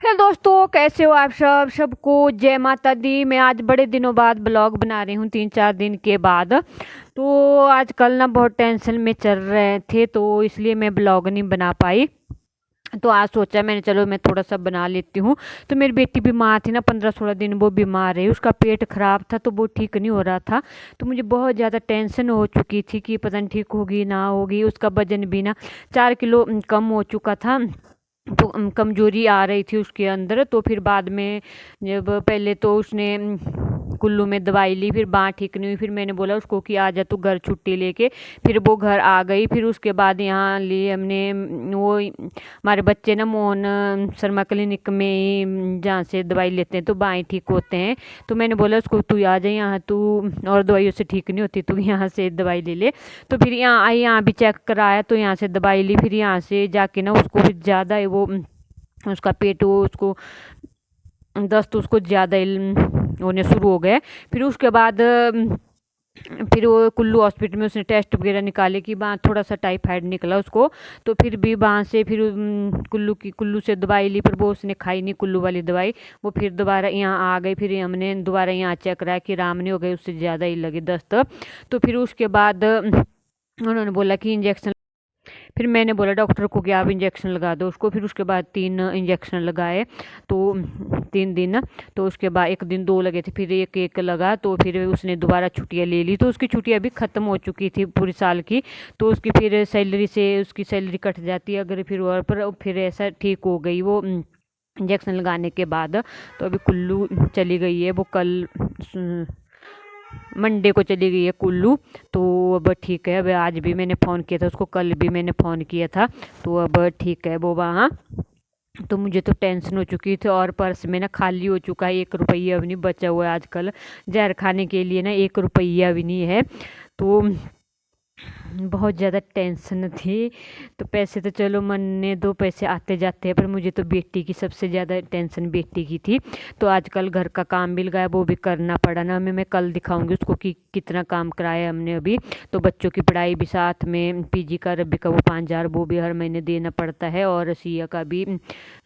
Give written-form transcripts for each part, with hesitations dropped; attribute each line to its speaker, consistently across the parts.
Speaker 1: Hello दोस्तों, कैसे हो आप सबको जय माता दी। मैं आज बड़े दिनों बाद ब्लॉग बना रही हूँ, 3-4 दिन के बाद। तो आजकल ना बहुत टेंशन में चल रहे थे, तो इसलिए मैं ब्लॉग नहीं बना पाई। तो आज सोचा मैंने, चलो मैं थोड़ा सा बना लेती हूँ। तो मेरी बेटी बीमार थी ना, 15-16 दिन वो बीमार रही। उसका पेट खराब था, तो वो ठीक नहीं हो रहा था। तो मुझे बहुत ज़्यादा टेंशन हो चुकी थी कि पता नहीं ठीक होगी ना होगी। उसका वजन भी ना 4 किलो कम हो चुका था। तो कमजोरी आ रही थी उसके अंदर। तो फिर बाद में जब पहले तो उसने कुल्लू में दवाई ली, फिर बाँह ठीक नहीं हुई। फिर मैंने बोला उसको कि आ जा तू घर छुट्टी लेके। फिर वो घर आ गई। फिर उसके बाद यहाँ लिए हमने वो हमारे बच्चे ना मोहन शर्मा क्लिनिक में ही, जहाँ से दवाई लेते हैं तो बाएँ ठीक होते हैं। तो मैंने बोला उसको तू आ जा यहाँ, तू और दवाइयों से ठीक नहीं होती, तू यहाँ से दवाई ले ले। तो फिर यहाँ आई, यहाँ भी चेक कराया, तो यहाँ से दवाई ली। फिर यहाँ से जाके ना उसको फिर ज़्यादा वो उसका पेट वो उसको दस्त उसको ज़्यादा होने शुरू हो गए। फिर उसके बाद फिर वो कुल्लू हॉस्पिटल में उसने टेस्ट वगैरह निकाले कि वहाँ थोड़ा सा टाइफाइड निकला उसको। तो फिर भी वहाँ से फिर कुल्लू से दवाई ली, पर वो उसने खाई नहीं कुल्लू वाली दवाई। वो फिर दोबारा यहाँ आ गई। फिर हमने दोबारा यहाँ चेक कराया कि आराम नहीं हो गई, उससे ज़्यादा ही लगी दस्त। तो फिर उसके बाद उन्होंने बोला कि इंजेक्शन। फिर मैंने बोला डॉक्टर को कि आप इंजेक्शन लगा दो उसको। फिर उसके बाद 3 इंजेक्शन लगाए, तो 3 दिन। तो उसके बाद एक दिन 2 लगे थे, फिर एक एक लगा। तो फिर उसने दोबारा छुट्टियाँ ले ली। तो उसकी छुट्टियाँ भी ख़त्म हो चुकी थी पूरी साल की। तो उसकी फिर सैलरी से उसकी सैलरी कट जाती है अगर फिर, और पर फिर ऐसा ठीक हो गई वो इंजेक्शन लगाने के बाद। तो अभी कुल्लू चली गई है वो, कल मंडे को चली गई है कुल्लू। तो अब ठीक है। अब आज भी मैंने फ़ोन किया था उसको, कल भी मैंने फ़ोन किया था। तो अब ठीक है वो वहाँ। तो मुझे तो टेंशन हो चुकी थी, और पर्स में ना खाली हो चुका है, 1 रुपया भी नहीं बचा हुआ है आजकल। जहर खाने के लिए ना 1 रुपया भी नहीं है। तो बहुत ज़्यादा टेंशन थी। तो पैसे तो चलो मरने दो, पैसे आते जाते हैं, पर मुझे तो बेटी की सबसे ज़्यादा टेंशन बेटी की थी। तो आजकल घर का काम मिल गया, वो भी करना पड़ा ना हमें। मैं कल दिखाऊंगी उसको कि कितना काम कराया हमने अभी। तो बच्चों की पढ़ाई भी साथ में, पीजी का रबी का वो 5,000 वो भी हर महीने देना पड़ता है, और सिया का भी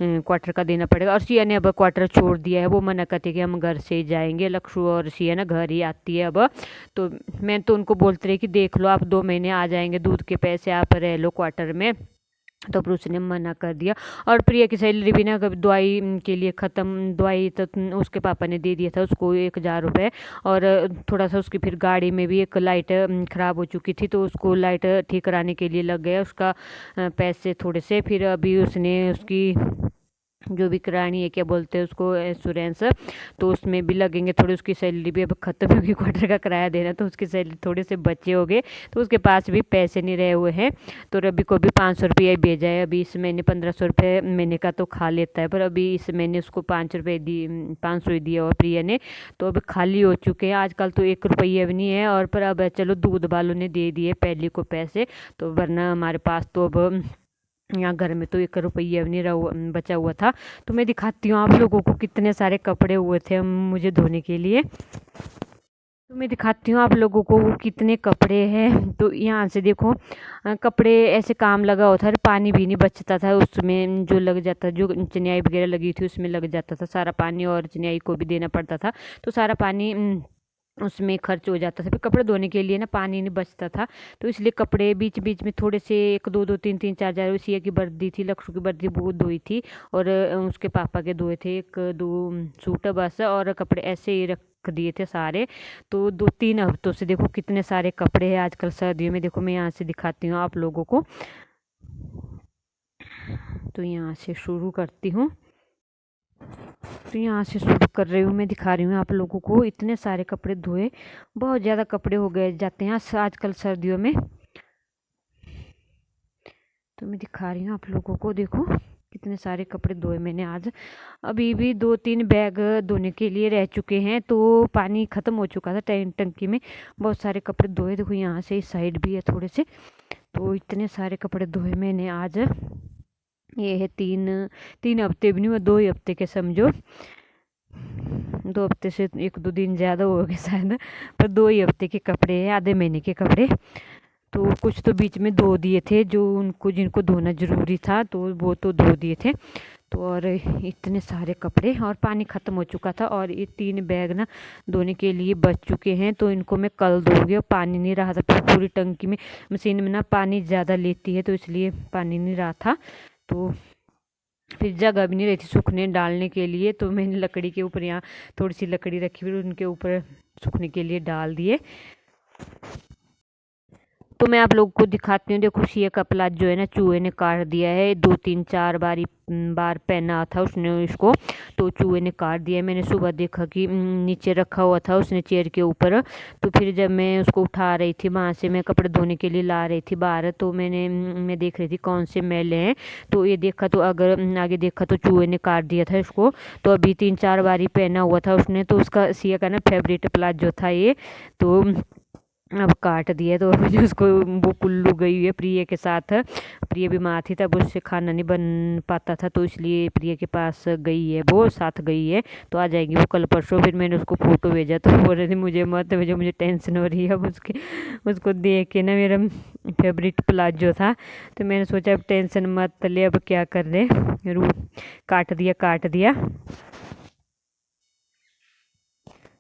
Speaker 1: क्वार्टर का देना पड़ेगा। और सिया ने अब क्वार्टर छोड़ दिया है, वो मना करती है कि हम घर से ही जाएंगे। लक्ष्य और सिया ना घर ही आती है अब। तो मैं तो उनको बोलती रही कि देख लो आप 2 महीने आ जाएंगे, दूध के पैसे आप रह लो क्वार्टर में। तो फिर उसने मना कर दिया। और प्रिया की सैलरी भी ना कभी दवाई के लिए ख़त्म, दवाई तो उसके पापा ने दे दिया था उसको 1,000 रुपये। और थोड़ा सा उसकी फिर गाड़ी में भी एक लाइट ख़राब हो चुकी थी, तो उसको लाइट ठीक कराने के लिए लग गया उसका पैसे थोड़े से। फिर अभी उसने उसकी जो भी करानी है, क्या बोलते हैं उसको, इंश्योरेंस, तो उसमें भी लगेंगे थोड़े। उसकी सैलरी भी अब ख़त्म होगी, क्वार्टर का किराया देना, तो उसकी सैलरी थोड़े से बचे हो गए। तो उसके पास भी पैसे नहीं रहे हुए हैं। तो रवि को भी 500 रुपया ही भेजा है अभी इस महीने। 1,500 रुपये महीने का तो खा लेता है, पर अभी इस महीने उसको 5 रुपये दी, 500 ही दिया और प्रिया ने। तो अभी खाली हो चुके हैं आजकल, तो 1 रुपया भी नहीं है। और पर अब चलो दूध वालों ने दे दिए पहले को पैसे, तो वरना हमारे पास तो अब यहाँ घर में तो 1 रुपया भी नहीं रहा बचा हुआ था। तो मैं दिखाती हूँ आप लोगों को कितने सारे कपड़े हुए थे मुझे धोने के लिए। तो मैं दिखाती हूँ आप लोगों को वो कितने कपड़े हैं। तो यहाँ से देखो, कपड़े ऐसे काम लगा होता है, पानी भी नहीं बचता था उसमें, जो लग जाता, जो चनियाई वगैरह लगी थी उसमें लग जाता था सारा पानी, और चनियाई को भी देना पड़ता था। तो सारा पानी उसमें खर्च हो जाता था। फिर कपड़े धोने के लिए ना पानी नहीं बचता था। तो इसलिए कपड़े बीच बीच में थोड़े से 1 2 2 3 3 4 4 सिया की वर्दी थी, लक्ष्य की वर्दी वो धोई थी, और उसके पापा के धोए थे 1 2 सूट बस, और कपड़े ऐसे ही रख दिए थे सारे। तो 2 3 हफ्तों से देखो कितने सारे कपड़े हैं आजकल सर्दियों में। देखो मैं यहाँ से दिखाती हूँ आप लोगों को। तो यहाँ से शुरू करती हूँ। तो यहाँ से शुरू कर रही हूँ, मैं दिखा रही हूँ आप लोगों को। इतने सारे कपड़े धोए, बहुत ज़्यादा कपड़े हो गए जाते हैं आजकल सर्दियों में। तो मैं दिखा रही हूँ आप लोगों को, देखो कितने सारे कपड़े धोए मैंने आज। अभी भी 2 3 बैग धोने के लिए रह चुके हैं, तो पानी ख़त्म हो चुका था टंकी में। बहुत सारे कपड़े धोए, देखो यहाँ से इस साइड भी है थोड़े से। तो इतने सारे कपड़े धोए मैंने आज। ये है 3 हफ्ते भी नहीं हुए, 2 ही हफ्ते के समझो। 2 हफ्ते से 1 2 दिन ज़्यादा हो गए शायद, पर 2 ही हफ्ते के कपड़े हैं, आधे महीने के कपड़े। तो कुछ तो बीच में धो दिए थे, जो उनको जिनको धोना ज़रूरी था, तो वो तो धो दिए थे। तो और इतने सारे कपड़े और पानी ख़त्म हो चुका था और ये 3 बैग ना धोने के लिए बच चुके हैं, तो इनको मैं कल धोऊंगी। और पानी नहीं रहा था पूरी टंकी में, मशीन में ना पानी ज़्यादा लेती है तो इसलिए पानी नहीं रहा था। तो फिर जगह भी नहीं रही थी सूखने डालने के लिए, तो मैंने लकड़ी के ऊपर यहाँ थोड़ी सी लकड़ी रखी, फिर उनके ऊपर सूखने के लिए डाल दिए। तो मैं आप लोगों को दिखाती हूँ। देखो सिया का प्लाज जो है ना चूहे ने काट दिया है, 2-3-4 बार पहना था उसने इसको, तो चूहे ने काट दिया। मैंने सुबह देखा कि नीचे रखा हुआ था उसने चेयर के ऊपर, तो फिर जब मैं उसको उठा रही थी वहाँ से, मैं कपड़े धोने के लिए ला रही थी बाहर, तो मैं देख रही थी कौन से मैले हैं। तो ये देखा, तो अगर आगे देखा तो चूहे ने काट दिया था इसको। तो अभी 3-4 बार ही पहना हुआ था उसने, तो उसका सिया का ना फेवरेट प्लाजो था ये, तो अब काट दिया। तो मुझे उसको, वो कुल्लू गई हुई है प्रिय के साथ, प्रिय बीमार थी तब उससे खाना नहीं बन पाता था, तो इसलिए प्रिय के पास गई है, वो साथ गई है। तो आ जाएगी वो कल परसों। फिर मैंने उसको फ़ोटो भेजा तो बोल रही थी मुझे मत भेजो, मुझे टेंशन हो रही है। अब उसको देख के ना मेरा फेवरेट प्लाजो था, तो मैंने सोचा अब टेंशन मत ले, अब क्या कर रहे, रू काट दिया।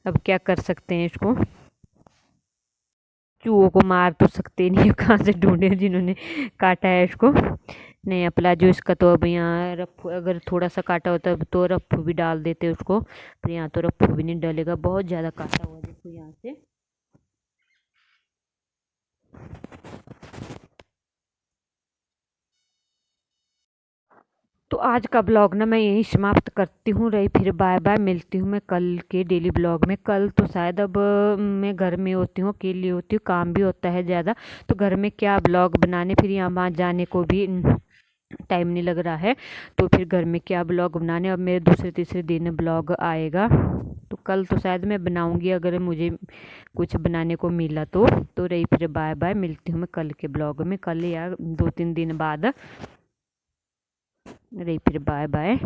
Speaker 1: अब क्या कर सकते हैं इसको, चूहों को मार तो सकते नहीं है, कहाँ से ढूंढे जिन्होंने काटा है इसको। नया प्लाजो इसका, तो अब यहाँ रफ्फू, अगर थोड़ा सा काटा होता तो रफ्फू भी डाल देते उसको, पर यहाँ तो रफ्फू भी नहीं डलेगा, बहुत ज़्यादा काटा हुआ देखो यहाँ से। तो आज का ब्लॉग ना मैं यहीं समाप्त करती हूँ रही, फिर बाय बाय, मिलती हूँ मैं कल के डेली ब्लॉग में। कल तो शायद अब मैं घर में होती हूँ, अकेली होती हूँ, काम भी होता है ज़्यादा, तो घर में क्या ब्लॉग बनाने, फिर यहाँ वहाँ जाने को भी टाइम नहीं लग रहा है, तो फिर घर में क्या ब्लॉग बनाने। अब मेरे दूसरे तीसरे दिन ब्लॉग आएगा, तो कल तो शायद मैं बनाऊंगी अगर मुझे कुछ बनाने को मिला तो रही फिर बाय बाय, मिलती हूँ मैं कल के ब्लॉग में, कल या 2-3 दिन बाद। रही फिर बाय बाय।